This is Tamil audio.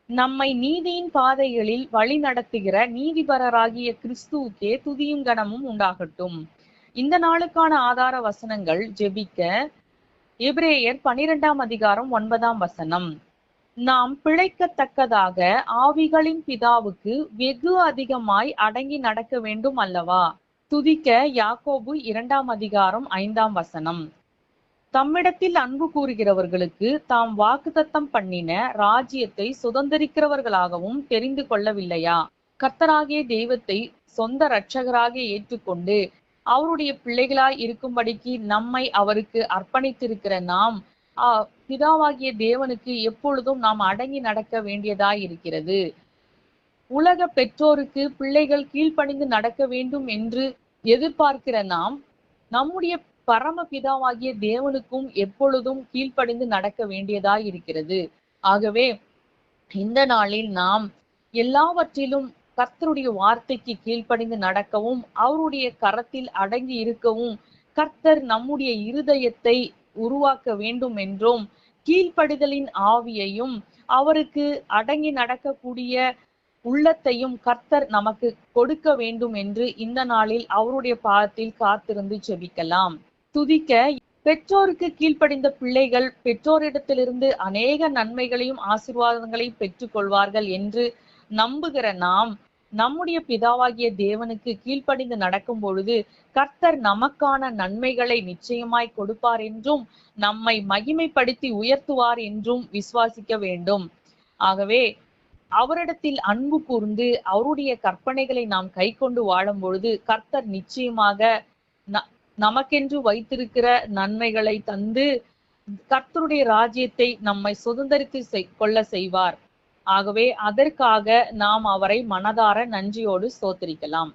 நம்மை நீதியின் பாதைகளில் வழி நடத்துகிற நீதிபரராகிய கிறிஸ்துவுக்கே துதியும் கனமும் உண்டாகட்டும். இந்த நாளுக்கான ஆதார வசனங்கள் ஜெபிக்க எபிரேயர் 12ஆம் அதிகாரம் 9ஆம் வசனம். நாம் பிழைக்கத்தக்கதாக ஆவிகளின் பிதாவுக்கு வெகு அதிகமாய் அடங்கி நடக்க வேண்டும் அல்லவா? துதிக்க யாக்கோபு 2ஆம் அதிகாரம் 5ஆம் வசனம். தம்மிடத்தில் அன்பு கூறுகிறவர்களுக்கு தாம் வாக்குத்தத்தம் பண்ணின ராஜ்யத்தை சுதந்தரிக்கிறவர்களாகவும் தெரிந்து கொள்ளவில்லையா? கர்த்தராகிய தெய்வத்தை சொந்த இரட்சகராக ஏற்றுக்கொண்டு அவருடைய பிள்ளைகளாய் இருக்கும்படிக்கு நம்மை அவருக்கு அர்ப்பணித்திருக்கிற நாம் பிதாவாகிய தேவனுக்கு எப்பொழுதும் நாம் அடங்கி நடக்க வேண்டியதாய் இருக்கிறது. உலக பெற்றோருக்கு பிள்ளைகள் கீழ்ப்பணிந்து நடக்க வேண்டும் என்று எதிர்பார்க்கிற நாம் நம்முடைய பரம பிதாவாகிய தேவனுக்கும் எப்பொழுதும் கீழ்ப்படிந்து நடக்க வேண்டியதாய் இருக்கிறது. ஆகவே இந்த நாளில் நாம் எல்லாவற்றிலும் கர்த்தருடைய வார்த்தைக்கு கீழ்ப்படிந்து நடக்கவும் அவருடைய கரத்தில் அடங்கி இருக்கவும் கர்த்தர் நம்முடைய இருதயத்தை உருவாக்க வேண்டும் என்றும் கீழ்ப்படிதலின் ஆவியையும் அவருக்கு அடங்கி நடக்கக்கூடிய உள்ளத்தையும் கர்த்தர் நமக்கு கொடுக்க வேண்டும் என்று இந்த நாளில் அவருடைய பாதத்தில் காத்திருந்து ஜெபிக்கலாம். துதிக்க பெற்றோருக்கு கீழ்ப்படிந்த பிள்ளைகள் பெற்றோரிடத்திலிருந்து அநேக நன்மைகளையும் ஆசீர்வாதங்களையும் பெற்றுக் கொள்வார்கள் என்று நம்புகிற நாம் நம்முடைய பிதாவாகிய தேவனுக்கு கீழ்ப்படிந்து நடக்கும் பொழுது கர்த்தர் நமக்கான நன்மைகளை நிச்சயமாய் கொடுப்பார் என்றும் நம்மை மகிமைப்படுத்தி உயர்த்துவார் என்றும் விசுவாசிக்க வேண்டும். ஆகவே அவரிடத்தில் அன்பு கூர்ந்து அவருடைய கற்பனைகளை நாம் கை கொண்டு வாழும் பொழுது கர்த்தர் நிச்சயமாக நமக்கென்று வைத்திருக்கிற நன்மைகளை தந்து கர்த்தருடைய ராஜ்யத்தை நம்மை சுதந்தரித்து கொள்ள செய்வார். ஆகவே அதற்காக நாம் அவரை மனதார நன்றியோடு ஸ்தோத்திரிக்கலாம்.